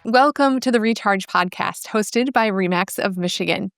Welcome to the Recharge podcast, hosted by REMAX of Michigan.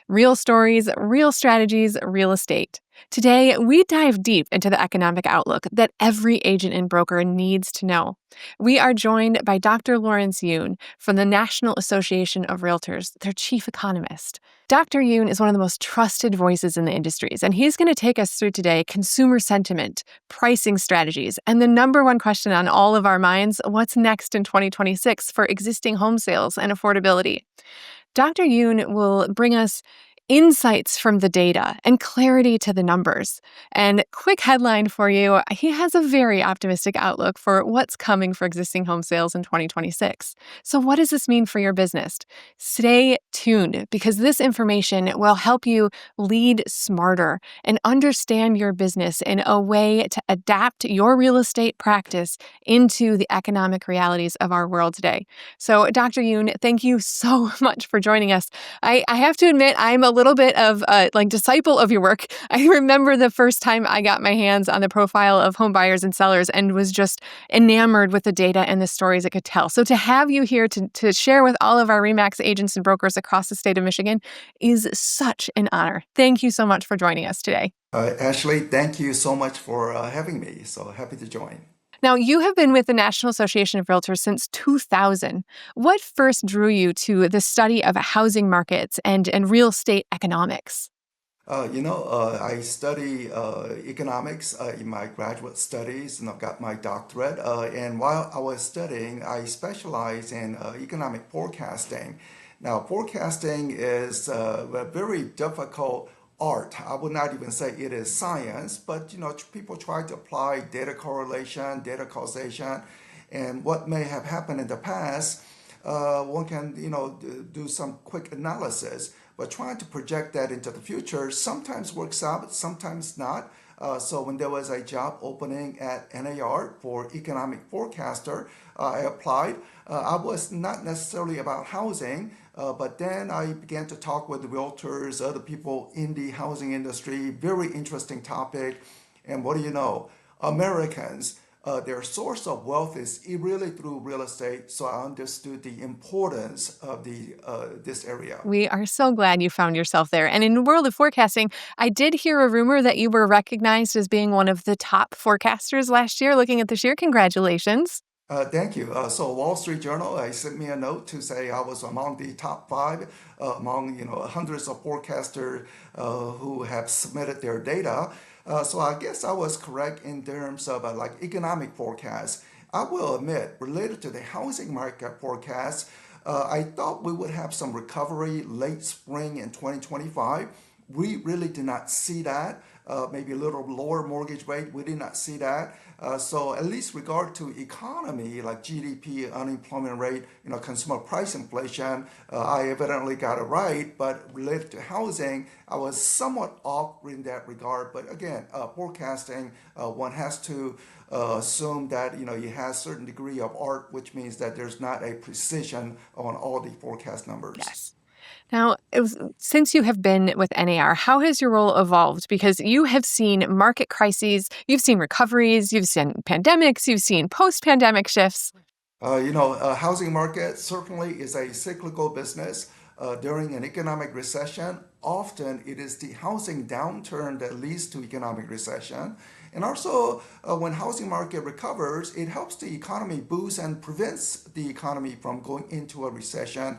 Real stories, real strategies, real estate. Today, we dive deep into the economic outlook that every agent and broker needs to know. We are joined by Dr. Lawrence Yoon from the National Association of Realtors, their chief economist. Dr. Yoon is one of the most trusted voices in the industries, and he's going to take us through today consumer sentiment, pricing strategies, and the number one question on all of our minds, what's next in 2026 for existing home sales and affordability? Dr. Yoon will bring us insights from the data and clarity to the numbers. And quick headline for you, he has a very optimistic outlook for what's coming for existing home sales in 2026. So what does this mean for your business? Stay tuned because this information will help you lead smarter and understand your business in a way to adapt your real estate practice into the economic realities of our world today. So Dr. Yoon, thank you so much for joining us. I have to admit, I'm a little bit of a disciple of your work. I remember the first time I got my hands on the profile of home buyers and sellers and was just enamored with the data and the stories it could tell. So to have you here to share with all of our REMAX agents and brokers across the state of Michigan is such an honor. Thank you so much for joining us today. Ashley, thank you so much for having me. So happy to join. Now, you have been with the National Association of Realtors since 2000. What first drew you to the study of housing markets and real estate economics? I study economics in my graduate studies, and I've got my doctorate. And while I was studying, I specialized in economic forecasting. Now, forecasting is a very difficult art. I would not even say it is science, but people try to apply data correlation, data causation, and what may have happened in the past. One can do some quick analysis, but trying to project that into the future sometimes works out, sometimes not. So when there was a job opening at NAR for economic forecaster, I applied. I was not necessarily about housing, but then I began to talk with realtors, other people in the housing industry. Very interesting topic. And what do you know? Americans, their source of wealth is really through real estate. So I understood the importance of this area. We are so glad you found yourself there. And in the world of forecasting, I did hear a rumor that you were recognized as being one of the top forecasters last year. Looking at this year, congratulations. Thank you. So Wall Street Journal, sent me a note to say I was among the top five among hundreds of forecasters who have submitted their data. So I guess I was correct in terms of economic forecast. I will admit, related to the housing market forecast, I thought we would have some recovery late spring in 2025. We really did not see that. Maybe a little lower mortgage rate. We did not see that. So at least regard to economy, like GDP, unemployment rate, consumer price inflation, I evidently got it right. But related to housing, I was somewhat off in that regard. But again, forecasting, one has to assume that you have a certain degree of art, which means that there's not a precision on all the forecast numbers. Yes. Now, since you have been with NAR, how has your role evolved? Because you have seen market crises, you've seen recoveries, you've seen pandemics, you've seen post-pandemic shifts. Housing market certainly is a cyclical business. During an economic recession, often it is the housing downturn that leads to economic recession. And also, when housing market recovers, it helps the economy boost and prevents the economy from going into a recession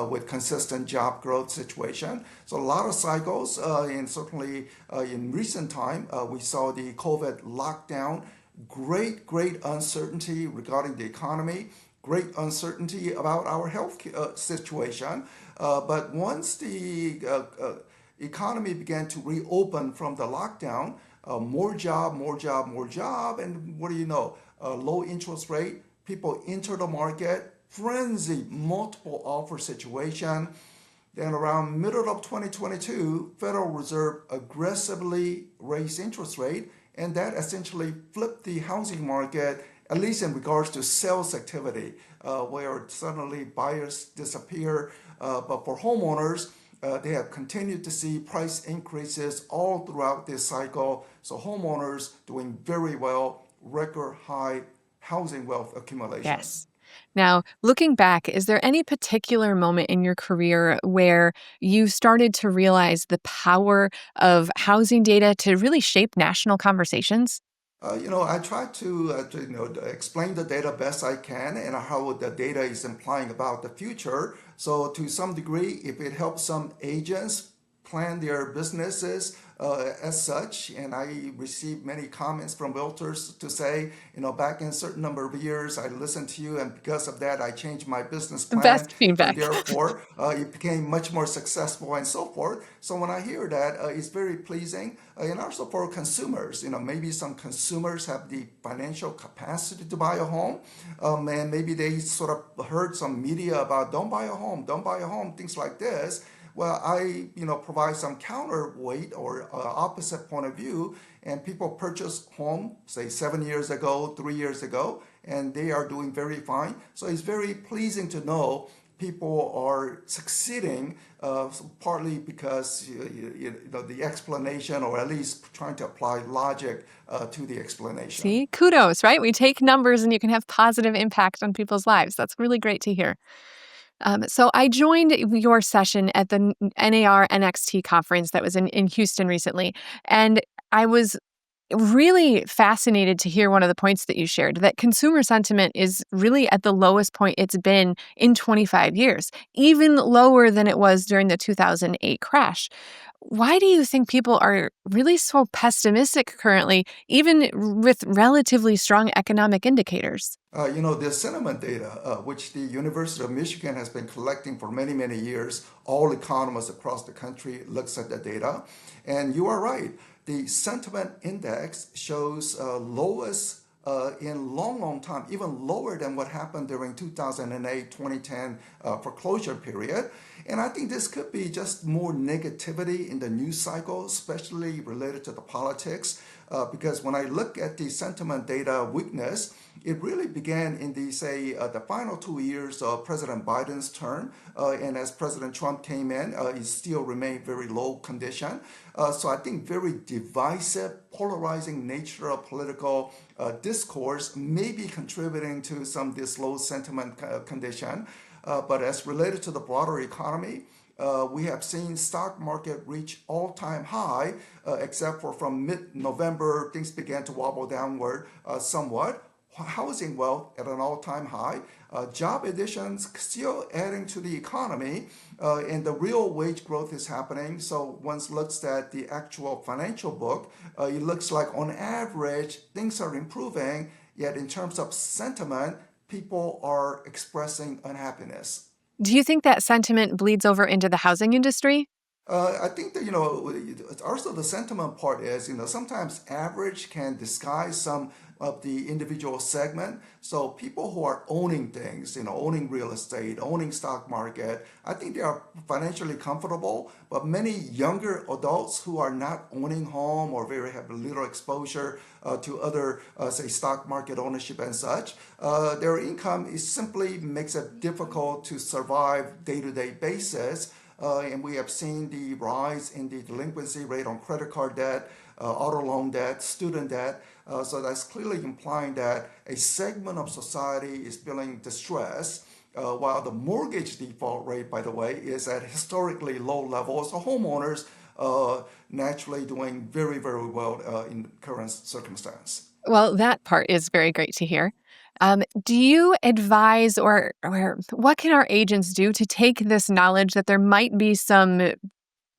with consistent job growth situation. So a lot of cycles, and certainly in recent time, we saw the COVID lockdown, great uncertainty regarding the economy, great uncertainty about our health situation. But once the economy began to reopen from the lockdown, more job, and what do you know? Low interest rate, people enter the market, frenzy, multiple offer situation. Then around middle of 2022, Federal Reserve aggressively raised interest rate, and that essentially flipped the housing market, at least in regards to sales activity, where suddenly buyers disappear. But for homeowners, they have continued to see price increases all throughout this cycle. So homeowners doing very well, record high housing wealth accumulation. Yes. Now, looking back, is there any particular moment in your career where you started to realize the power of housing data to really shape national conversations? I try to explain the data best I can and how the data is implying about the future. So to some degree, if it helps some agents plan their businesses as such, and I received many comments from realtors to say, back in a certain number of years, I listened to you, and because of that, I changed my business plan, Best and feedback. therefore it became much more successful and so forth. So when I hear that, it's very pleasing, and also for consumers. Maybe some consumers have the financial capacity to buy a home, and maybe they sort of heard some media about don't buy a home, things like this. Well, I provide some counterweight or opposite point of view, and people purchase home, say 7 years ago, 3 years ago, and they are doing very fine. So it's very pleasing to know people are succeeding, partly because the explanation, or at least trying to apply logic to the explanation. See, kudos, right? We take numbers and you can have positive impact on people's lives. That's really great to hear. So I joined your session at the NAR NXT conference that was in Houston recently. And I was really fascinated to hear one of the points that you shared, that consumer sentiment is really at the lowest point it's been in 25 years, even lower than it was during the 2008 crash. Why do you think people are really so pessimistic currently, even with relatively strong economic indicators? The sentiment data, which the University of Michigan has been collecting for many, many years, all economists across the country looks at the data. And you are right. The sentiment index shows lowest in long, long time, even lower than what happened during 2008, 2010 foreclosure period. And I think this could be just more negativity in the news cycle, especially related to the politics. Because when I look at the sentiment data weakness, it really began in the final 2 years of President Biden's term, and as President Trump came in, it still remained very low condition. So I think very divisive, polarizing nature of political discourse may be contributing to some of this low sentiment condition. But as related to the broader economy, we have seen stock market reach all-time high, except for from mid-November, things began to wobble downward somewhat. Housing wealth at an all-time high, job additions still adding to the economy, and the real wage growth is happening. So once looks at the actual financial book, it looks like on average things are improving. Yet in terms of sentiment, people are expressing unhappiness. Do you think that sentiment bleeds over into the housing industry? I think that, also the sentiment part is, sometimes average can disguise some of the individual segment. So people who are owning things, owning real estate, owning stock market, I think they are financially comfortable. But many younger adults who are not owning home or very have little exposure to other, say, stock market ownership and such, their income is simply makes it difficult to survive day-to-day basis. And we have seen the rise in the delinquency rate on credit card debt, auto loan debt, student debt. So that's clearly implying that a segment of society is feeling distress, while the mortgage default rate, by the way, is at historically low levels. So homeowners naturally doing very, very well in current circumstance. Well, that part is very great to hear. Do you advise or what can our agents do to take this knowledge that there might be some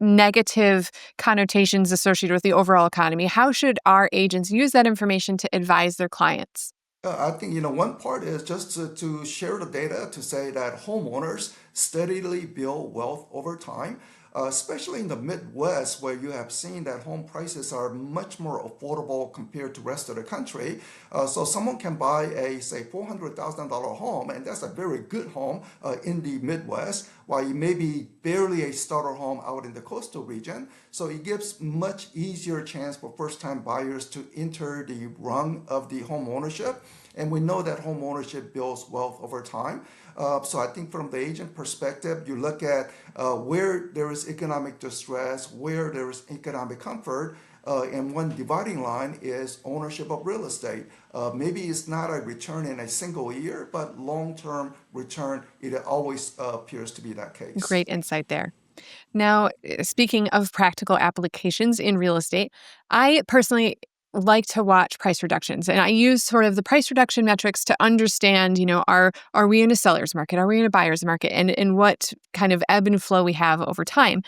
negative connotations associated with the overall economy? How should our agents use that information to advise their clients? I think one part is just to share the data to say that homeowners steadily build wealth over time, especially in the Midwest where you have seen that home prices are much more affordable compared to rest of the country. So someone can buy a say $400,000 home, and that's a very good home in the Midwest, while it may be barely a starter home out in the coastal region. So it gives much easier chance for first-time buyers to enter the rung of the home ownership. And we know that home ownership builds wealth over time. So I think from the agent perspective, you look at where there is economic distress, where there is economic comfort. and one dividing line is ownership of real estate. Maybe it's not a return in a single year, but long-term return, it always appears to be that case. Great insight there. Now, speaking of practical applications in real estate, I personally like to watch price reductions, and I use sort of the price reduction metrics to understand, are we in a seller's market? Are we in a buyer's market? And what kind of ebb and flow we have over time.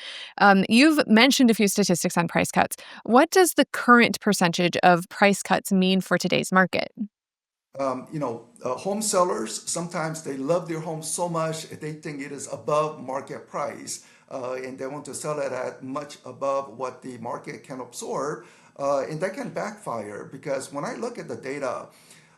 You've mentioned a few statistics on price cuts. What does the current percentage of price cuts mean for today's market? Home sellers, sometimes they love their home so much they think it is above market price, and they want to sell it at much above what the market can absorb. And that can backfire because when I look at the data,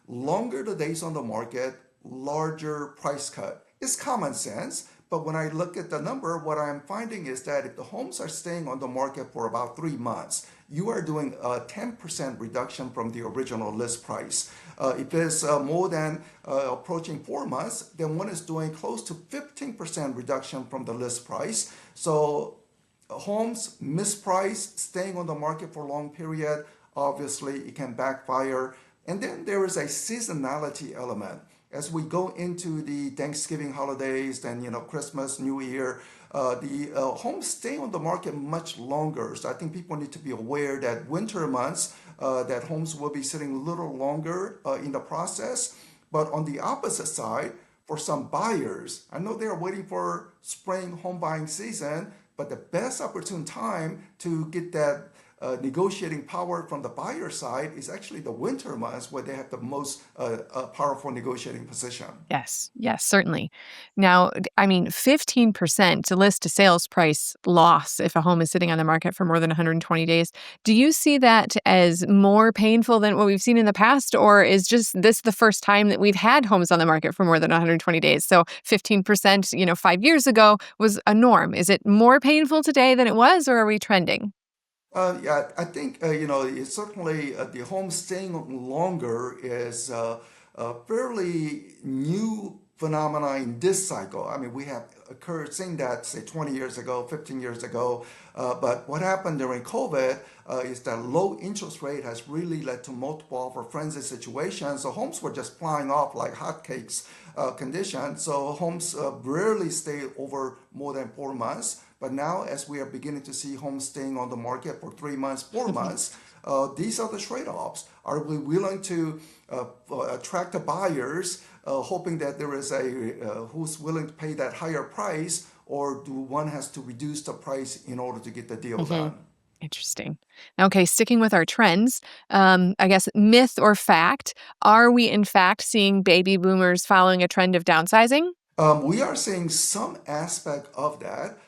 longer the days on the market, larger price cut. It's common sense, but when I look at the number, what I'm finding is that if the homes are staying on the market for about 3 months, you are doing a 10% reduction from the original list price. If it's more than approaching 4 months, then one is doing close to 15% reduction from the list price. So homes mispriced, staying on the market for a long period, obviously it can backfire. And then there is a seasonality element. As we go into the Thanksgiving holidays, then Christmas, New Year, the homes stay on the market much longer. So I think people need to be aware that winter months, that homes will be sitting a little longer in the process. But on the opposite side, for some buyers, I know they are waiting for spring home buying season, but the best opportune time to get that negotiating power from the buyer side is actually the winter months where they have the most powerful negotiating position. Yes, certainly. Now, I mean, 15% list to sales price loss if a home is sitting on the market for more than 120 days. Do you see that as more painful than what we've seen in the past, or is just this the first time that we've had homes on the market for more than 120 days? So 15%, 5 years ago was a norm. Is it more painful today than it was, or are we trending? Yeah, I think it's certainly the home staying longer is a fairly new phenomena in this cycle. I mean, we have occurred seen that say 20 years ago, 15 years ago. But what happened during COVID is that low interest rate has really led to multiple offer frenzy situations. So homes were just flying off like hotcakes condition. So homes rarely stay over more than 4 months. But now, as we are beginning to see homes staying on the market for 3 months, 4 months, these are the trade-offs. Are we willing to attract the buyers, hoping that there is a who's willing to pay that higher price, or do one has to reduce the price in order to get the deal hmm done? Interesting. Okay, sticking with our trends, I guess myth or fact, are we in fact seeing baby boomers following a trend of downsizing? We are seeing some aspect of that.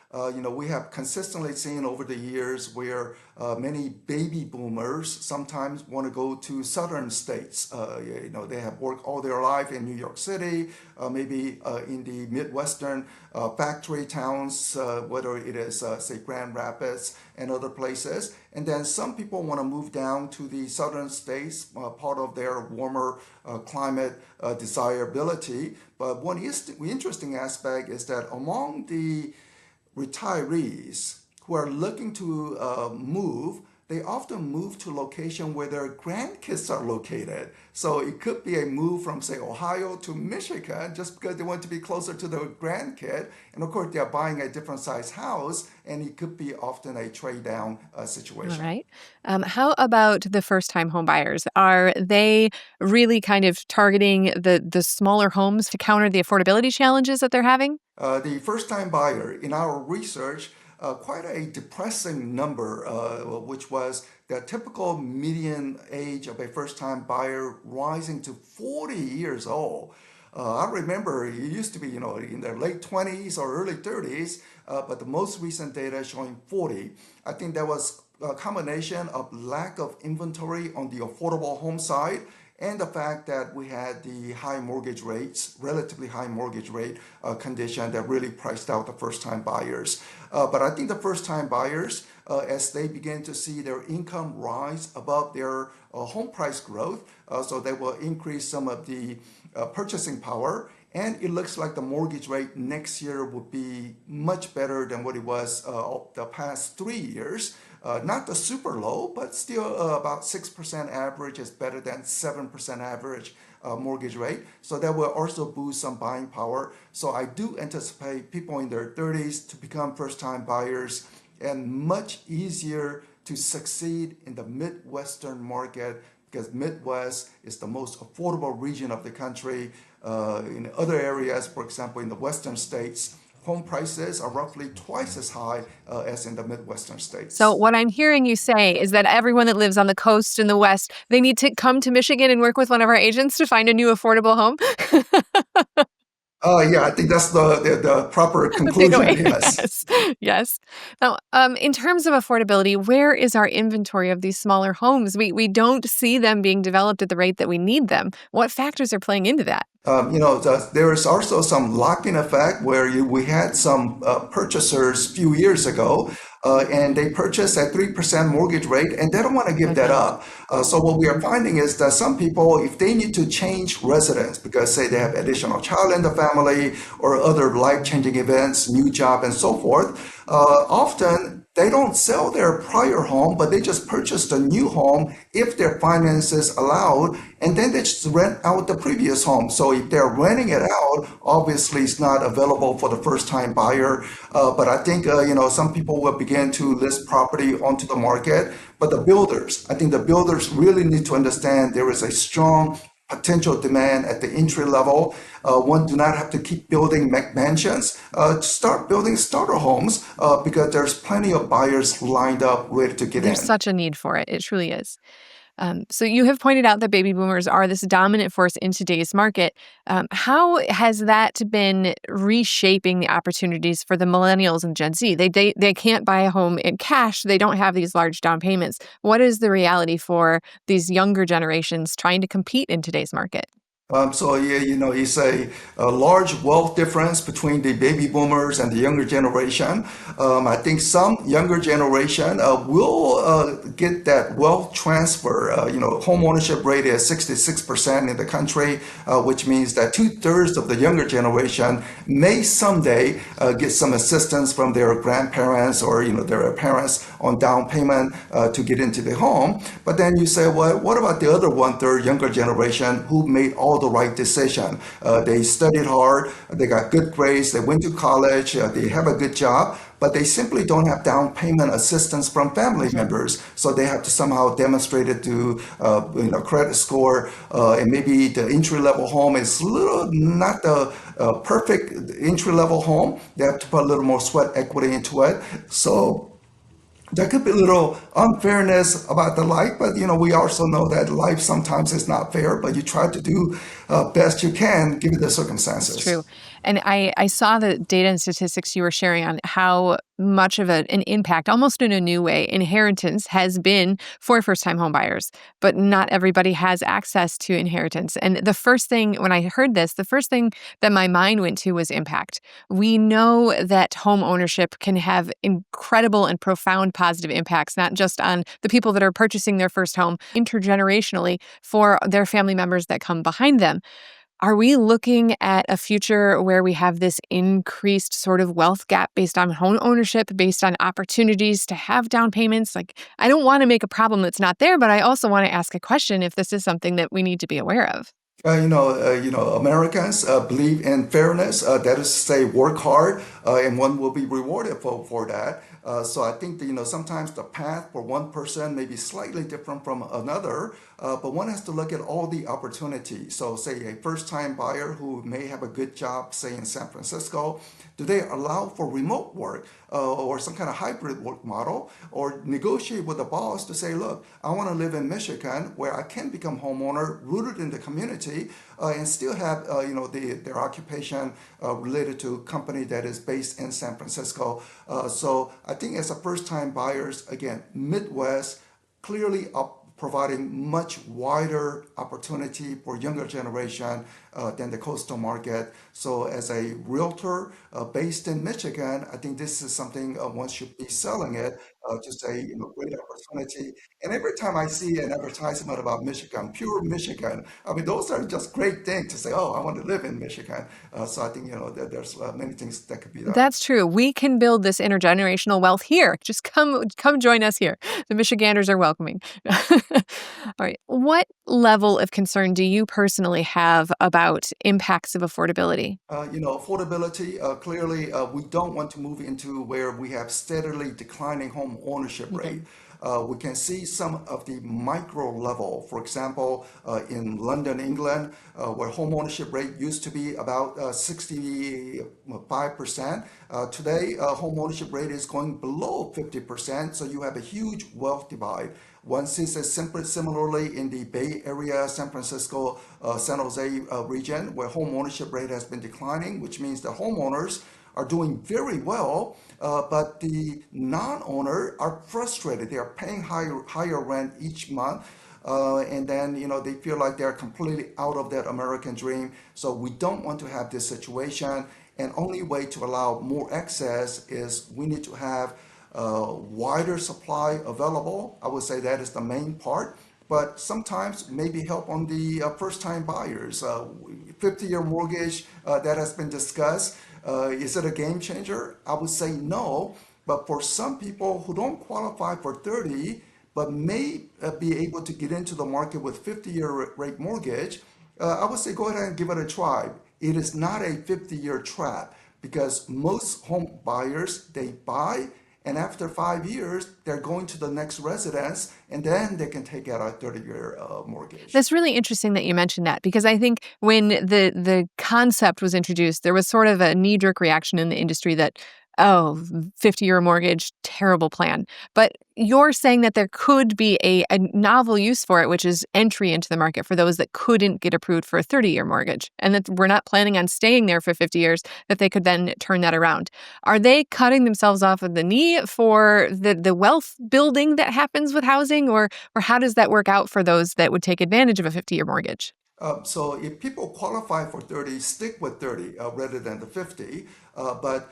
We have consistently seen over the years where many baby boomers sometimes want to go to southern states. They have worked all their life in New York City, maybe in the Midwestern factory towns, whether it is, say, Grand Rapids and other places. And then some people want to move down to the southern states, part of their warmer climate desirability. But one interesting aspect is that among the retirees who are looking to move, they often move to location where their grandkids are located. So it could be a move from, say, Ohio to Michigan just because they want to be closer to their grandkid. And of course, they're buying a different size house, and it could be often a trade down All situation. right. How about the first time home buyers? Are they really kind of targeting the smaller homes to counter the affordability challenges that they're having? The first time buyer, in our research, quite a depressing number, which was the typical median age of a first time buyer rising to 40 years old. I remember it used to be, in their late 20s or early 30s, but the most recent data showing 40. I think that was a combination of lack of inventory on the affordable home side and the fact that we had the high mortgage rates, relatively high mortgage rate condition that really priced out the first-time buyers. But I think the first-time buyers, as they begin to see their income rise above their home price growth, so they will increase some of the purchasing power. And it looks like the mortgage rate next year would be much better than what it was the past 3 years. Not the super low, but still about 6% average is better than 7% average mortgage rate. So that will also boost some buying power. So I do anticipate people in their 30s to become first-time buyers and much easier to succeed in the Midwestern market because Midwest is the most affordable region of the country. In other areas, for example, in the Western states, home prices are roughly twice as high as in the Midwestern So states. what I'm hearing you say is that everyone that lives on the coast in the West, they need to come to Michigan and work with one of our agents to find a new affordable home. Yeah, I think that's the proper The conclusion. takeaway. Yes. Yes. Yes. Now, in terms of affordability, where is our inventory of these smaller homes? We don't see them being developed at the rate that we need them. What factors are playing into that? There is also some lock-in effect where we had some purchasers a few years ago, and they purchased at 3% mortgage rate, and they don't want to give that Mhm. up. So what we are finding is that some people, if they need to change residence because say they have additional child in the family or other life-changing events, new job, and so forth, often they don't sell their prior home, but they just purchased a new home if their finances allowed, and then they just rent out the previous home. So if they're renting it out, obviously it's not available for the first-time buyer. But I think some people will begin to list property onto the market. But I think the builders really need to understand there is a strong potential demand at the entry level. One do not have to keep building mansions. Start building starter homes because there's plenty of buyers lined up ready to get There's in. such a need for it. It truly is. So you have pointed out that baby boomers are this dominant force in today's market. How has that been reshaping the opportunities for the millennials and Gen Z? They can't buy a home in cash. They don't have these large down payments. What is the reality for these younger generations trying to compete in today's market? So yeah, it's a large wealth difference between the baby boomers and the younger generation. I think some younger generation will get that wealth transfer. Home ownership rate is 66% in the country, which means that two-thirds of the younger generation may someday get some assistance from their grandparents or their parents on down payment to get into the home. But then you say, well, what about the other one-third younger generation who made all the right decision? They studied hard, they got good grades, they went to college, they have a good job, but they simply don't have down payment assistance from family Mhm. members. So they have to somehow demonstrate it to credit score, and maybe the entry level home is little not the perfect entry level home. They have to put a little more sweat equity into it. So there could be a little unfairness about the life, but we also know that life sometimes is not fair. But you try to do best you can given the It's true. circumstances. And I saw the data and statistics you were sharing on how much of an impact, almost in a new way, inheritance has been for first-time homebuyers. But not everybody has access to inheritance. And the first thing, when I heard this, the first thing that my mind went to was impact. We know that home ownership can have incredible and profound positive impacts, not just on the people that are purchasing their first home, intergenerationally for their family members that come behind them. Are we looking at a future where we have this increased sort of wealth gap based on home ownership, based on opportunities to have down payments? Like, I don't want to make a problem that's not there, but I also want to ask a question if this is something that we need to be aware of. Americans believe in fairness. That is to say, work hard, and one will be rewarded for that. So I think that, sometimes the path for one person may be slightly different from another, but one has to look at all the opportunities. So, say a first-time buyer who may have a good job, say in San Francisco, do they allow for remote work or some kind of hybrid work model, or negotiate with the boss to say, look, I want to live in Michigan where I can become homeowner, rooted in the community, and still have their occupation related to a company that is based in San Francisco. So I think as a first-time buyers, again, Midwest clearly providing much wider opportunity for younger generation than the coastal market. So as a realtor based in Michigan, I think this is something one should be selling it to say, great opportunity. And every time I see an advertisement about Michigan, pure Michigan, I mean, those are just great things to say, oh, I want to live in Michigan. So I think, there's many things that could be done. That's true. We can build this intergenerational wealth here. Just come join us here. The Michiganders are welcoming. All right. What level of concern do you personally have about impacts of affordability? Affordability, clearly, we don't want to move into where we have steadily declining home ownership rate. We can see some of the micro level, for example, in London, England, where home ownership rate used to be about 65%. Today, home ownership rate is going below 50%, so you have a huge wealth divide. One sees it similarly in the Bay Area, San Francisco, San Jose region, where home ownership rate has been declining, which means the homeowners are doing very well, but the non-owner are frustrated. They are paying higher rent each month. And then they feel like they're completely out of that American dream. So we don't want to have this situation. And only way to allow more access is we need to have wider supply available. I would say that is the main part. But sometimes maybe help on the first-time buyers. 50-year mortgage that has been discussed. Is it a game changer? I would say no. But for some people who don't qualify for 30, but may be able to get into the market with 50-year rate mortgage, I would say go ahead and give it a try. It is not a 50-year trap because most home buyers, they buy and after 5 years, they're going to the next residence, and then they can take out a 30-year mortgage. That's really interesting that you mentioned that because I think when the concept was introduced, there was sort of a knee-jerk reaction in the industry that, oh, 50-year mortgage, terrible plan. But you're saying that there could be a novel use for it, which is entry into the market for those that couldn't get approved for a 30-year mortgage, and that we're not planning on staying there for 50 years, that they could then turn that around. Are they cutting themselves off of the knee for the wealth building that happens with housing, or how does that work out for those that would take advantage of a 50-year mortgage? So if people qualify for 30, stick with 30 rather than the 50. But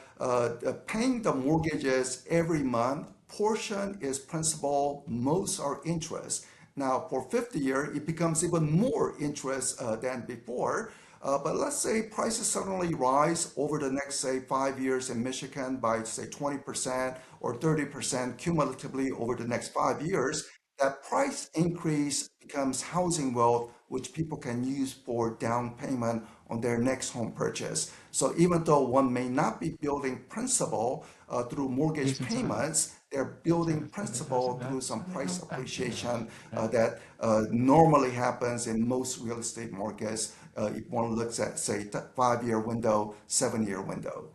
paying the mortgages every month, portion is principal, most are interest. Now for 50-year, it becomes even more interest than before. But let's say prices suddenly rise over the next, say, 5 years in Michigan by, say, 20% or 30% cumulatively over the next 5 years. That price increase becomes housing wealth, which people can use for down payment on their next home purchase. So even though one may not be building principal through mortgage payments, they're building principal through some price appreciation that normally happens in most real estate markets if one looks at, say, 5-year window, 7-year window.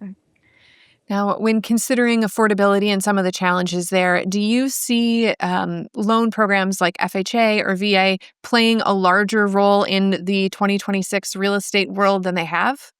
Now, when considering affordability and some of the challenges there, do you see loan programs like FHA or VA playing a larger role in the 2026 real estate world than they have?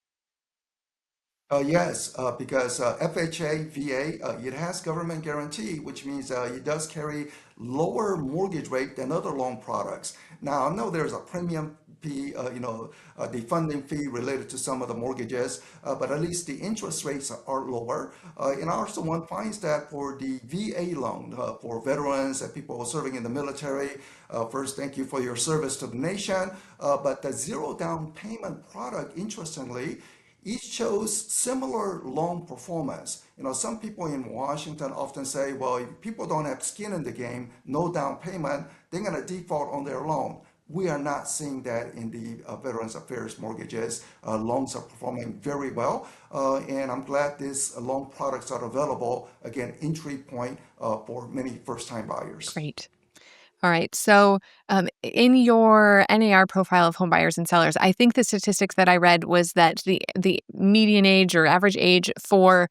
Yes, because FHA, VA, it has government guarantee, which means it does carry lower mortgage rate than other loan products. Now, I know there's a premium fee, the funding fee related to some of the mortgages, but at least the interest rates are lower. And also one finds that for the VA loan, for veterans and people serving in the military, first, thank you for your service to the nation. But the zero down payment product, interestingly, each shows similar loan performance. Some people in Washington often say, well, if people don't have skin in the game, no down payment, they're going to default on their loan. We are not seeing that in the Veterans Affairs mortgages. Loans are performing very well, and I'm glad these loan products are available. Again, entry point for many first-time buyers. Great. All right. So, in your NAR profile of home buyers and sellers, I think the statistics that I read was that the median age or average age for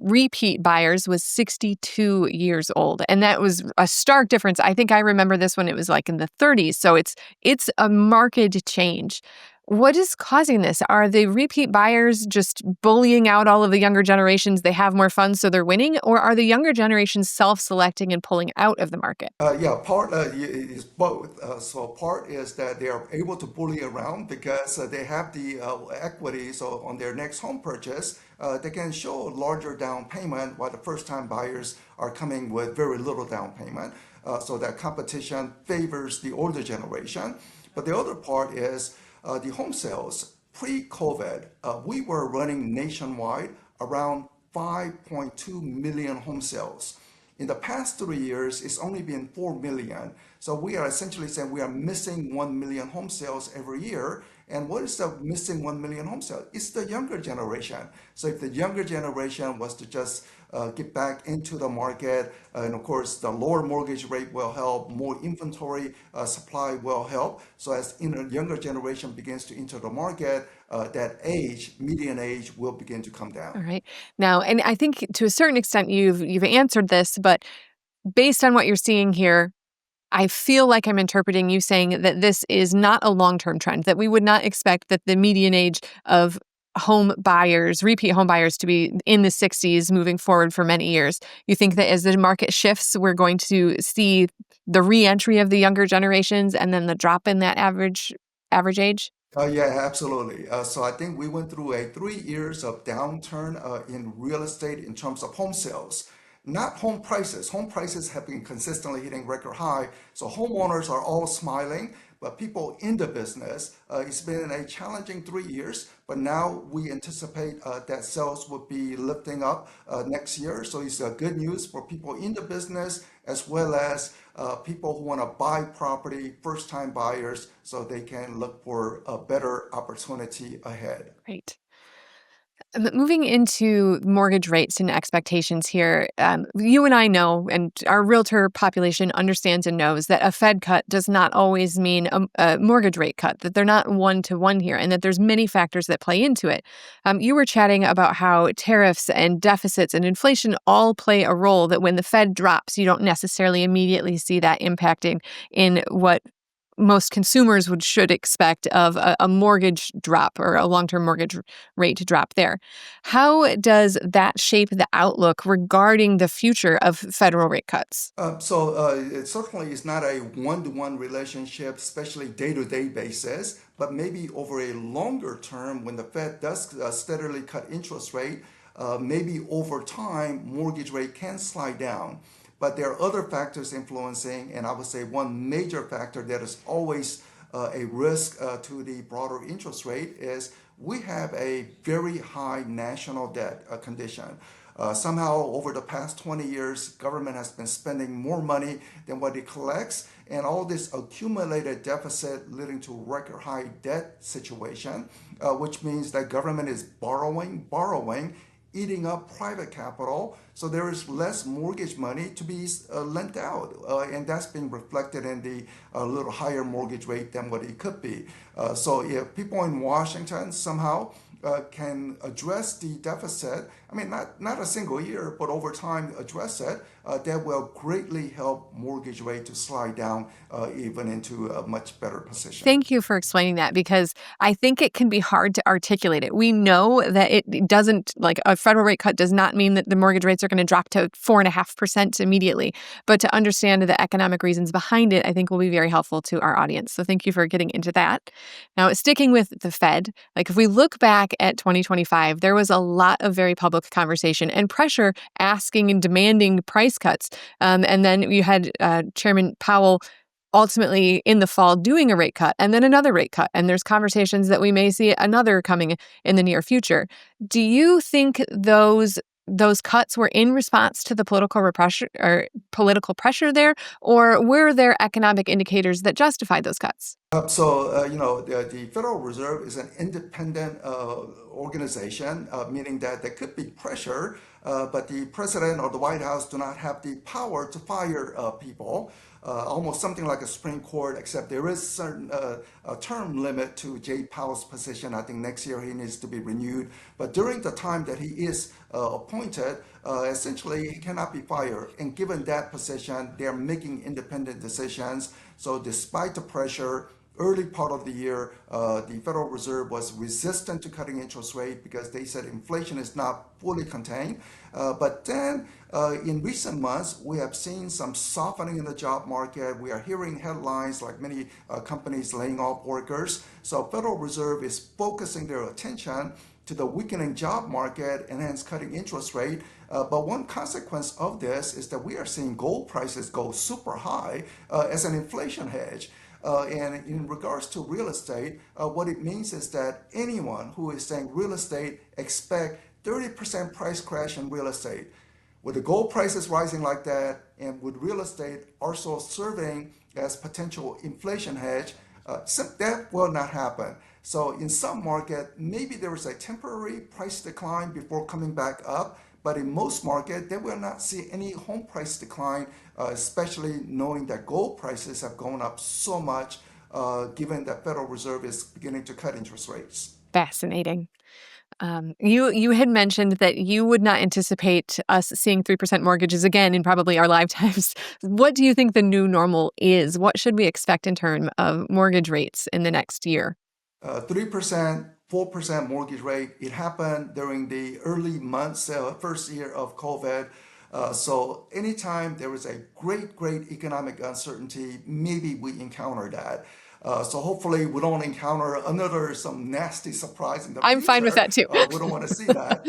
repeat buyers was 62 years old, and that was a stark difference. I think I remember this when it was like in the 30s. So it's a marked change. What is causing this? Are the repeat buyers just bullying out all of the younger generations? They have more fun, so they're winning? Or are the younger generations self-selecting and pulling out of the market? Yeah, part is both. So part is that they are able to bully around because they have the equity. So on their next home purchase, they can show a larger down payment, while the first-time buyers are coming with very little down payment. So that competition favors the older generation. But the other part is the home sales. Pre-COVID, we were running nationwide around 5.2 million home sales. In the past 3 years, it's only been 4 million. So we are essentially saying we are missing 1 million home sales every year. And what is the missing 1 million home sales? It's the younger generation. So if the younger generation was to just get back into the market, and of course, the lower mortgage rate will help, more inventory supply will help. So as younger generation begins to enter the market, that age, median age, will begin to come down. All right. Now, and I think to a certain extent you've answered this, but based on what you're seeing here, I feel like I'm interpreting you saying that this is not a long-term trend, that we would not expect that the median age of home buyers, repeat home buyers, to be in the 60s moving forward for many years. You think that as the market shifts, we're going to see the re-entry of the younger generations and then the drop in that average age? Yeah, absolutely. So I think we went through a 3 years of downturn in real estate in terms of home sales, not home prices. Home prices have been consistently hitting record high, so homeowners are all smiling. But people in the business, it's been a challenging 3 years. But now we anticipate that sales will be lifting up next year. So it's good news for people in the business as well as people who want to buy property, first-time buyers, so they can look for a better opportunity ahead. Right. Moving into mortgage rates and expectations here, you and I know, and our realtor population understands and knows that a Fed cut does not always mean a mortgage rate cut, that they're not one-to-one here, and that there's many factors that play into it. You were chatting about how tariffs and deficits and inflation all play a role, that when the Fed drops, you don't necessarily immediately see that impacting in what most consumers should expect of a mortgage drop or a long-term mortgage rate drop there. How does that shape the outlook regarding the future of federal rate cuts? It certainly is not a one-to-one relationship, especially day-to-day basis, but maybe over a longer term when the Fed does steadily cut interest rate, maybe over time mortgage rate can slide down. But there are other factors influencing, and I would say one major factor that is always a risk to the broader interest rate is we have a very high national debt condition. Somehow, over the past 20 years, government has been spending more money than what it collects, and all this accumulated deficit leading to record high debt situation, which means that government is borrowing, eating up private capital, so there is less mortgage money to be lent out, and that's being reflected in the little higher mortgage rate than what it could be. So if people in Washington somehow can address the deficit, I mean, not a single year, but over time address it, that will greatly help mortgage rate to slide down even into a much better position. Thank you for explaining that, because I think it can be hard to articulate it. We know that it doesn't, like a federal rate cut does not mean that the mortgage rates are going to drop to 4.5% immediately. But to understand the economic reasons behind it, I think will be very helpful to our audience. So thank you for getting into that. Now, sticking with the Fed, like if we look back at 2025, there was a lot of very public conversation and pressure asking and demanding price cuts. And then you had Chairman Powell ultimately in the fall doing a rate cut and then another rate cut. And there's conversations that we may see another coming in the near future. Do you think those cuts were in response to the political pressure there, or were there economic indicators that justified those cuts? The Federal Reserve is an independent organization, meaning that there could be pressure, but the president or the White House do not have the power to fire people. Almost something like a Supreme Court, except there is certain a term limit to Jay Powell's position. I think next year he needs to be renewed. But during the time that he is appointed, essentially he cannot be fired. And given that position, they're making independent decisions. So despite the pressure, early part of the year, the Federal Reserve was resistant to cutting interest rate because they said inflation is not fully contained. But then in recent months, we have seen some softening in the job market. We are hearing headlines like many companies laying off workers. So Federal Reserve is focusing their attention to the weakening job market and hence cutting interest rate. But one consequence of this is that we are seeing gold prices go super high as an inflation hedge. And in regards to real estate, what it means is that anyone who is saying real estate expect 30% price crash in real estate. With the gold prices rising like that, and with real estate also serving as potential inflation hedge, that will not happen. So in some market, maybe there is a temporary price decline before coming back up, but in most market, they will not see any home price decline, especially knowing that gold prices have gone up so much, given that Federal Reserve is beginning to cut interest rates. Fascinating. You had mentioned that you would not anticipate us seeing 3% mortgages again in probably our lifetimes. What do you think the new normal is? What should we expect in terms of mortgage rates in the next year? 3%, 4% mortgage rate. It happened during the early months, first year of COVID. So anytime there is a great economic uncertainty, maybe we encounter that. So hopefully we don't encounter some nasty surprise in the I'm fine with future. that too. We don't want to see that.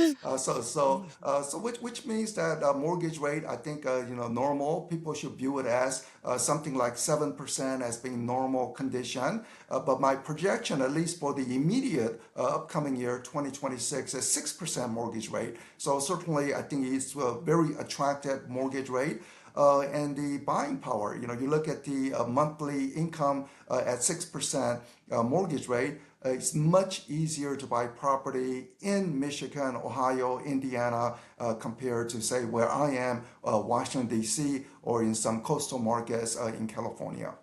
Which means that mortgage rate, I think, normal. People should view it as something like 7% as being normal condition. But my projection, at least for the immediate upcoming year, 2026, is 6% mortgage rate. So certainly, I think it's a very attractive mortgage rate. And the buying power, you look at the monthly income at 6% mortgage rate, it's much easier to buy property in Michigan, Ohio, Indiana, compared to, say, where I am, Washington, D.C., or in some coastal markets in California.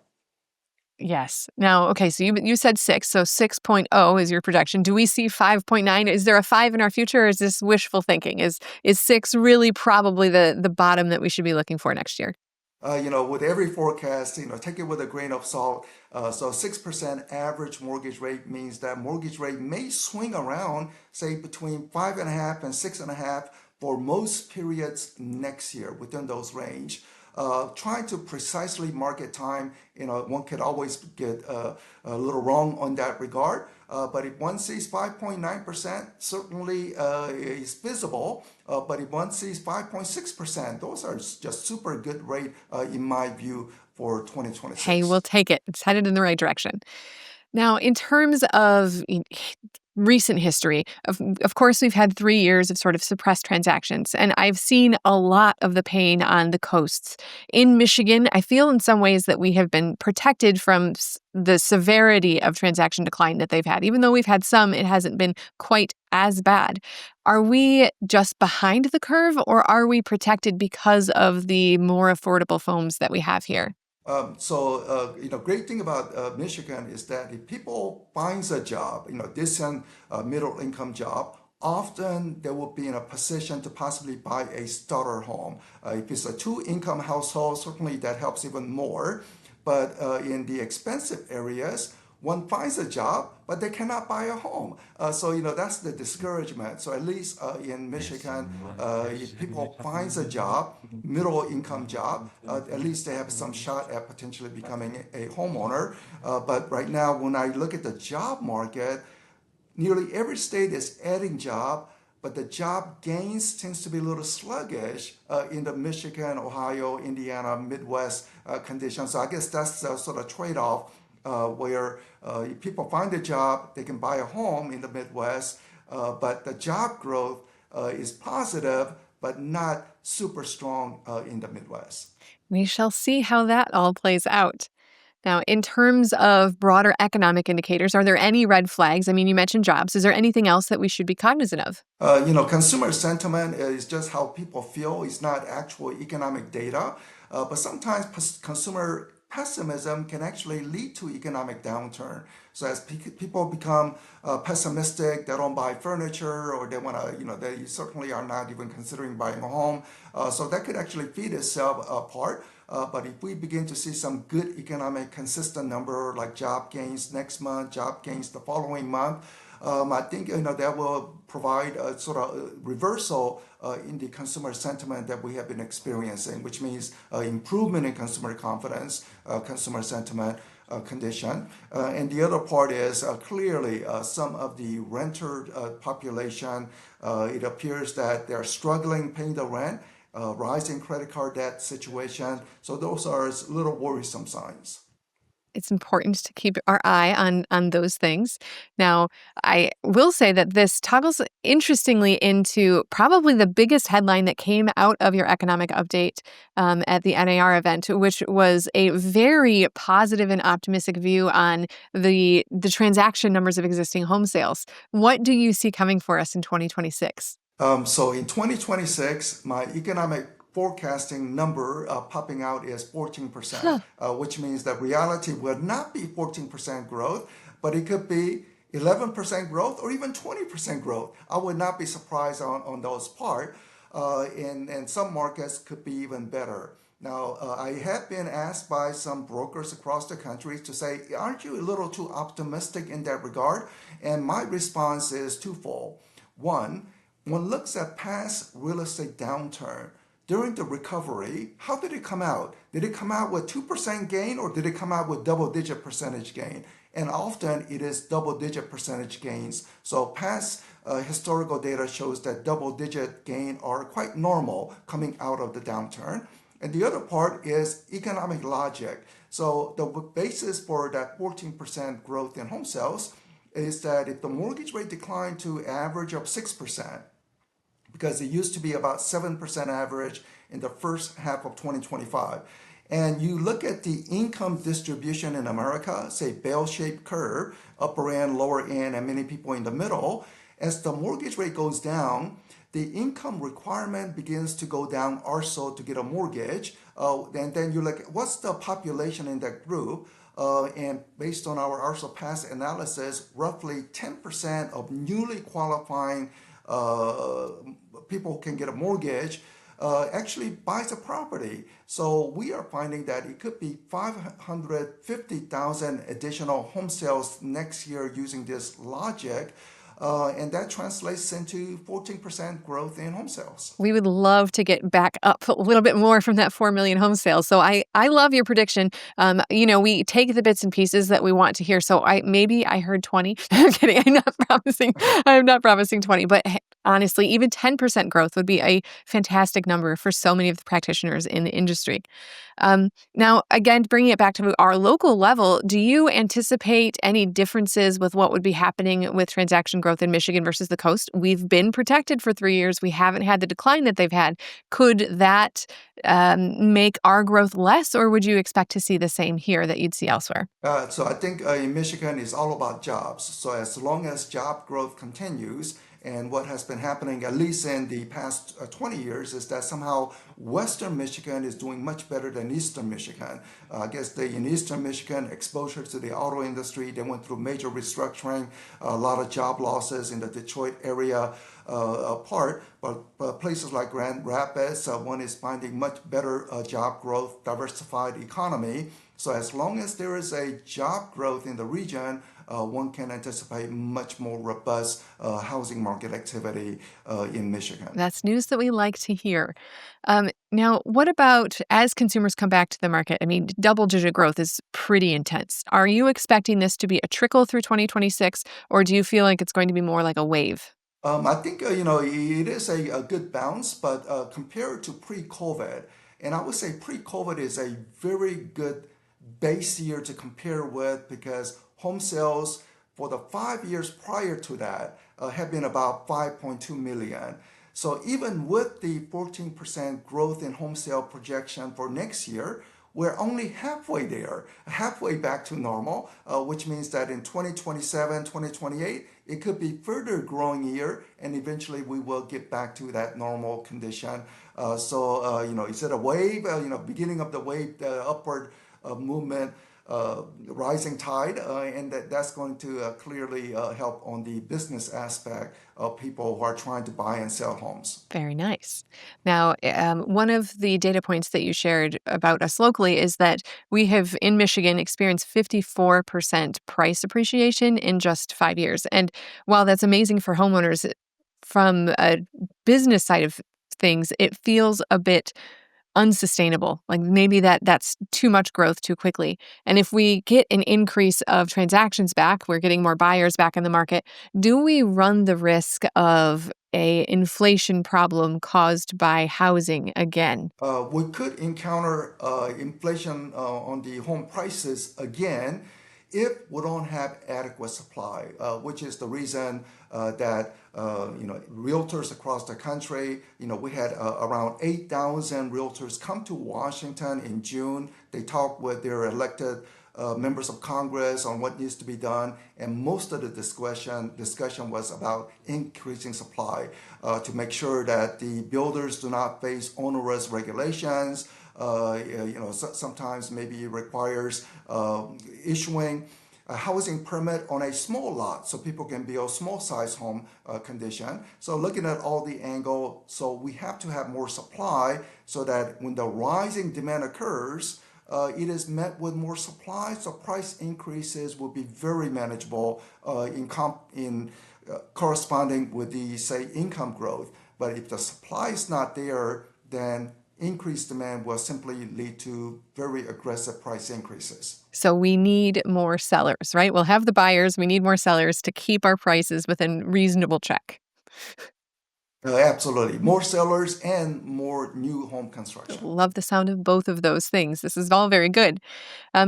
Yes. Now, okay, so you said 6, so 6.0 is your projection. Do we see 5.9? Is there a 5 in our future, or is this wishful thinking? Is 6 really probably the bottom that we should be looking for next year? With every forecast, take it with a grain of salt. So 6% average mortgage rate means that mortgage rate may swing around, say, between 5.5 and 6.5 for most periods next year within those range. Trying to precisely market time, one could always get a little wrong on that regard. But if one sees 5.9%, certainly is visible. But if one sees 5.6%, those are just super good rate in my view for Hey, 2026. we'll take it. It's headed in the right direction. Now, in terms of recent history, of course, we've had 3 years of sort of suppressed transactions, and I've seen a lot of the pain on the coasts. In Michigan, I feel in some ways that we have been protected from the severity of transaction decline that they've had. Even though we've had some, it hasn't been quite as bad. Are we just behind the curve, or are we protected because of the more affordable homes that we have here? Great thing about Michigan is that if people finds a job, decent middle income job, often they will be in a position to possibly buy a starter home. If it's a two income household, certainly that helps even more. But in the expensive areas, one finds a job, but they cannot buy a home. That's the discouragement. So at least in Michigan, if people finds a job, middle income job, at least they have some shot at potentially becoming a homeowner. But right now, when I look at the job market, nearly every state is adding job, but the job gains tends to be a little sluggish in the Michigan, Ohio, Indiana, Midwest conditions. So I guess that's the sort of trade-off where if people find a job, they can buy a home in the Midwest, but the job growth is positive, but not super strong in the Midwest. We shall see how that all plays out. Now, in terms of broader economic indicators, are there any red flags? I mean, you mentioned jobs. Is there anything else that we should be cognizant of? Consumer sentiment is just how people feel. It's not actual economic data. But sometimes consumer pessimism can actually lead to economic downturn. So as people become pessimistic, they don't buy furniture, or they want to, they certainly are not even considering buying a home. So that could actually feed itself apart. But if we begin to see some good economic consistent number like job gains next month, job gains the following month, I think that will provide a sort of reversal in the consumer sentiment that we have been experiencing, which means improvement in consumer confidence, consumer sentiment condition. And the other part is clearly some of the renter population, it appears that they're struggling paying the rent, rising credit card debt situation. So those are little worrisome signs. It's important to keep our eye on those things. Now, I will say that this toggles interestingly into probably the biggest headline that came out of your economic update at the NAR event, which was a very positive and optimistic view on the transaction numbers of existing home sales. What do you see coming for us in 2026? So in 2026, my economic forecasting number popping out is 14%, which means that reality will not be 14% growth, but it could be 11% growth or even 20% growth. I would not be surprised on those part. And some markets could be even better. Now, I have been asked by some brokers across the country to say, aren't you a little too optimistic in that regard? And my response is twofold. One looks at past real estate downturn. During the recovery, how did it come out? Did it come out with 2% gain or did it come out with double-digit percentage gain? And often it is double-digit percentage gains. So past historical data shows that double-digit gain are quite normal coming out of the downturn. And the other part is economic logic. So the basis for that 14% growth in home sales is that if the mortgage rate declined to average of 6%, because it used to be about 7% average in the first half of 2025, and you look at the income distribution in America, say bell-shaped curve, upper end, lower end, and many people in the middle, as the mortgage rate goes down, the income requirement begins to go down also to get a mortgage. And then you look, what's the population in that group? And based on our also past analysis, roughly 10% of newly qualifying people who can get a mortgage actually buys a property. So we are finding that it could be 550,000 additional home sales next year using this logic. And that translates into 14% growth in home sales. We would love to get back up a little bit more from that 4 million home sales. So I love your prediction. We take the bits and pieces that we want to hear. So maybe I heard 20. I'm kidding. I'm not promising. I'm not promising 20. But honestly, even 10% growth would be a fantastic number for so many of the practitioners in the industry. Now, again, bringing it back to our local level, do you anticipate any differences with what would be happening with transaction growth in Michigan versus the coast? We've been protected for 3 years. We haven't had the decline that they've had. Could that make our growth less, or would you expect to see the same here that you'd see elsewhere? So I think in Michigan it's all about jobs. So as long as job growth continues, and what has been happening, at least in the past 20 years, is that somehow Western Michigan is doing much better than Eastern Michigan. I guess in Eastern Michigan, exposure to the auto industry, they went through major restructuring, a lot of job losses in the Detroit area part. But places like Grand Rapids, one is finding much better job growth, diversified economy. So as long as there is a job growth in the region, one can anticipate much more robust housing market activity in Michigan. That's news that we like to hear. Now, what about as consumers come back to the market? I mean, double-digit growth is pretty intense. Are you expecting this to be a trickle through 2026, or do you feel like it's going to be more like a wave? I think it is a good bounce, but compared to pre-COVID, and I would say pre-COVID is a very good base year to compare with because home sales for the 5 years prior to that have been about 5.2 million. So even with the 14% growth in home sale projection for next year, we're only halfway there, halfway back to normal, which means that in 2027, 2028, it could be further growing year, and eventually we will get back to that normal condition. So is it a wave? Beginning of the wave, the upward movement rising tide, and that's going to clearly help on the business aspect of people who are trying to buy and sell homes. Very nice. Now, one of the data points that you shared about us locally is that we have in Michigan experienced 54% price appreciation in just 5 years. And while that's amazing for homeowners, from a business side of things, it feels a bit unsustainable. Like maybe that's too much growth too quickly. And if we get an increase of transactions back, we're getting more buyers back in the market. Do we run the risk of a inflation problem caused by housing again? We could encounter inflation on the home prices again if we don't have adequate supply, which is the reason that realtors across the country, we had around 8,000 realtors come to Washington in June. They talked with their elected members of Congress on what needs to be done, and most of the discussion was about increasing supply to make sure that the builders do not face onerous regulations. Sometimes maybe requires issuing a housing permit on a small lot so people can build small size home condition. So looking at all the angle, so we have to have more supply so that when the rising demand occurs, it is met with more supply, so price increases will be very manageable in corresponding with the, say, income growth. But if the supply is not there, then increased demand will simply lead to very aggressive price increases. So we need more sellers, right? We'll have the buyers. We need more sellers to keep our prices within reasonable check. Absolutely. More sellers and more new home construction. Love the sound of both of those things. This is all very good.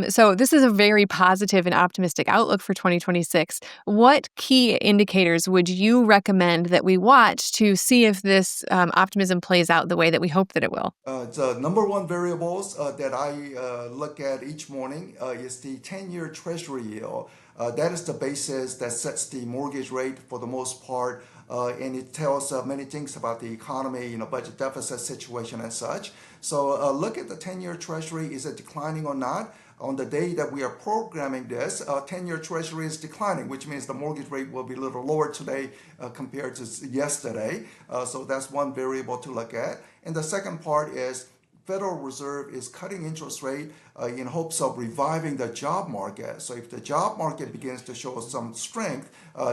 So this is a very positive and optimistic outlook for 2026. What key indicators would you recommend that we watch to see if this optimism plays out the way that we hope that it will? The number one variables that I look at each morning is the 10-year Treasury yield. That is the basis that sets the mortgage rate for the most part, and it tells many things about the economy, budget deficit situation and such. So look at the 10-year Treasury. Is it declining or not? On the day that we are programming this, 10-year Treasury is declining, which means the mortgage rate will be a little lower today compared to yesterday. So that's one variable to look at. And the second part is Federal Reserve is cutting interest rate in hopes of reviving the job market. So if the job market begins to show some strength,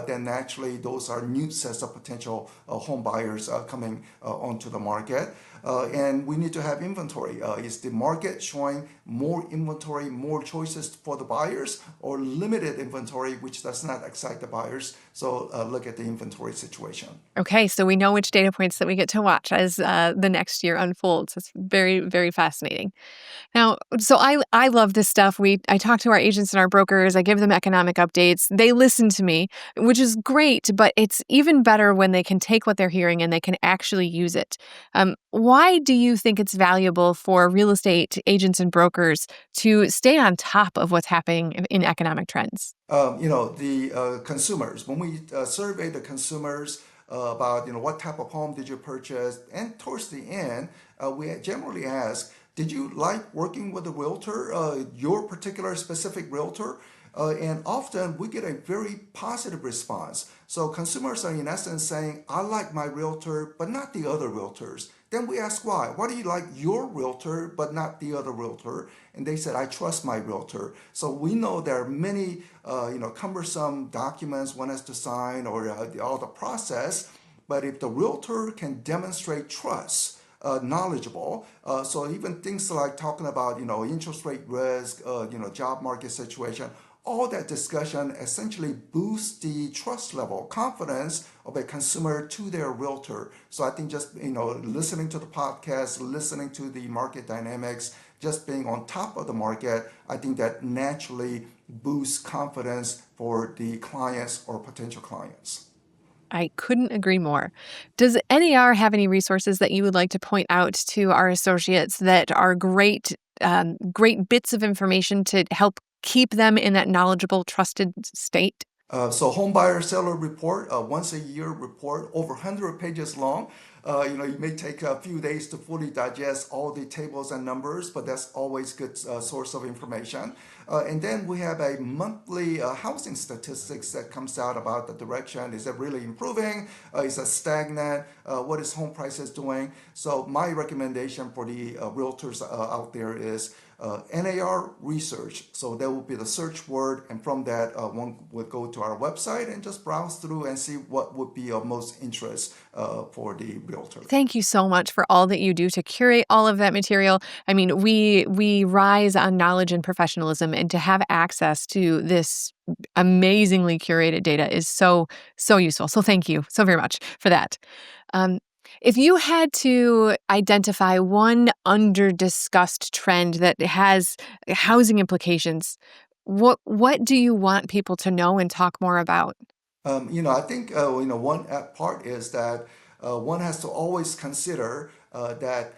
then naturally those are new sets of potential home buyers coming onto the market. And we need to have inventory. Is the market showing more inventory, more choices for the buyers, or limited inventory, which does not excite the buyers? So look at the inventory situation. Okay, so we know which data points that we get to watch as the next year unfolds. It's very, very fascinating. Now, so I love this stuff. I talk to our agents and our brokers. I give them economic updates. They listen to me, which is great, but it's even better when they can take what they're hearing and they can actually use it. Why do you think it's valuable for real estate agents and brokers to stay on top of what's happening in economic trends? The consumers, when we survey the consumers about, what type of home did you purchase, and towards the end, we generally ask, did you like working with a realtor, your particular specific realtor? And often we get a very positive response. So consumers are in essence saying, I like my realtor, but not the other realtors. Then we ask why. Why do you like your realtor, but not the other realtor? And they said, I trust my realtor. So we know there are many, cumbersome documents one has to sign or all the process. But if the realtor can demonstrate trust, knowledgeable. So even things like talking about, interest rate risk, job market situation, all that discussion essentially boosts the trust level, confidence of a consumer to their realtor. So I think just, listening to the podcast, listening to the market dynamics, just being on top of the market, I think that naturally boosts confidence for the clients or potential clients. I couldn't agree more. Does NAR have any resources that you would like to point out to our associates that are great bits of information to help keep them in that knowledgeable, trusted state? So home buyer seller report, once a year report, over 100 pages long. You may take a few days to fully digest all the tables and numbers, but that's always good source of information. And then we have a monthly housing statistics that comes out about the direction. Is it really improving? Is it stagnant? What is home prices doing? So my recommendation for the realtors out there is NAR research. So that would be the search word, and from that, one would go to our website and just browse through and see what would be of most interest for the realtor. Thank you so much for all that you do to curate all of that material. I mean, we rise on knowledge and professionalism, and to have access to this amazingly curated data is so useful. So thank you so very much for that. Um, if you had to identify one under-discussed trend that has housing implications, what do you want people to know and talk more about? I think one part is that one has to always consider that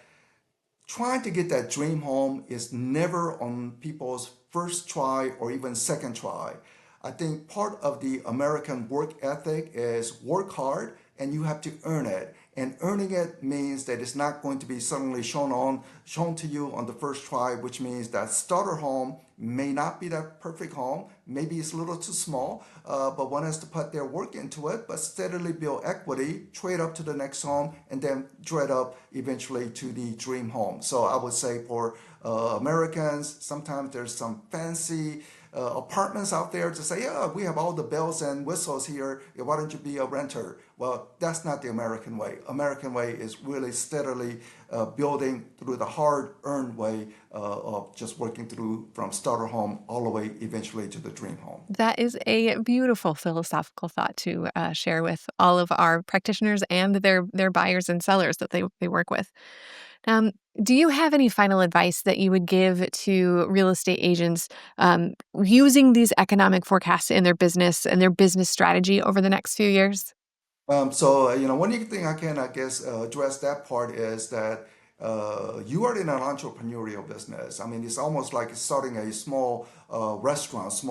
trying to get that dream home is never on people's first try or even second try. I think part of the American work ethic is work hard and you have to earn it. And earning it means that it's not going to be suddenly shown to you on the first try, which means that starter home may not be that perfect home. Maybe it's a little too small, but one has to put their work into it, but steadily build equity, trade up to the next home, and then trade up eventually to the dream home. So I would say for Americans, sometimes there's some fancy apartments out there to say, yeah, we have all the bells and whistles here. Why don't you be a renter? Well, that's not the American way. American way is really steadily building through the hard-earned way of just working through from starter home all the way eventually to the dream home. That is a beautiful philosophical thought to share with all of our practitioners and their buyers and sellers that they work with. Um, do you have any final advice that you would give to real estate agents using these economic forecasts in their business and their business strategy over the next few years? One thing I can, I guess, address that part is that you are in an entrepreneurial business. I mean, it's almost like starting a small restaurant,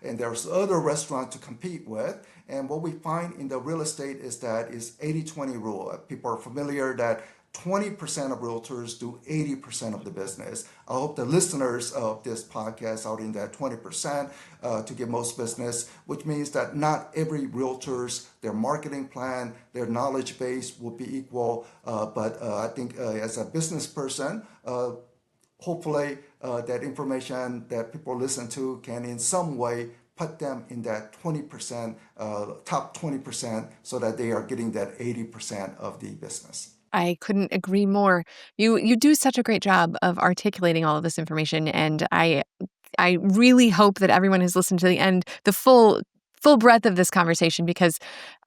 and there's other restaurants to compete with. And what we find in the real estate is that is 80-20 rule. People are familiar that 20% of realtors do 80% of the business. I hope the listeners of this podcast are in that 20% to get most business, which means that not every realtor's, their marketing plan, their knowledge base will be equal. But I think as a business person, hopefully that information that people listen to can in some way put them in that 20%, top 20%, so that they are getting that 80% of the business. I couldn't agree more. You do such a great job of articulating all of this information, and I really hope that everyone has listened to the end, the full breadth of this conversation, because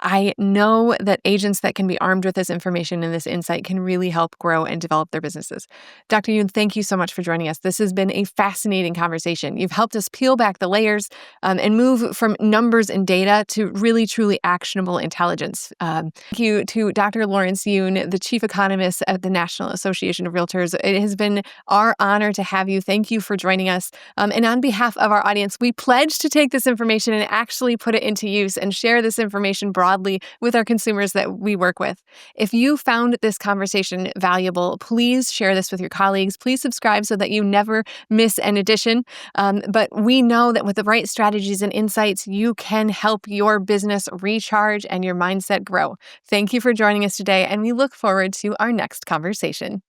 I know that agents that can be armed with this information and this insight can really help grow and develop their businesses. Dr. Yoon, thank you so much for joining us. This has been a fascinating conversation. You've helped us peel back the layers and move from numbers and data to really, truly actionable intelligence. Thank you to Dr. Lawrence Yoon, the Chief Economist at the National Association of Realtors. It has been our honor to have you. Thank you for joining us. And on behalf of our audience, we pledge to take this information and actually put it into use and share this information broadly with our consumers that we work with. If you found this conversation valuable, please share this with your colleagues. Please subscribe so that you never miss an edition. But we know that with the right strategies and insights, you can help your business recharge and your mindset grow. Thank you for joining us today, and we look forward to our next conversation.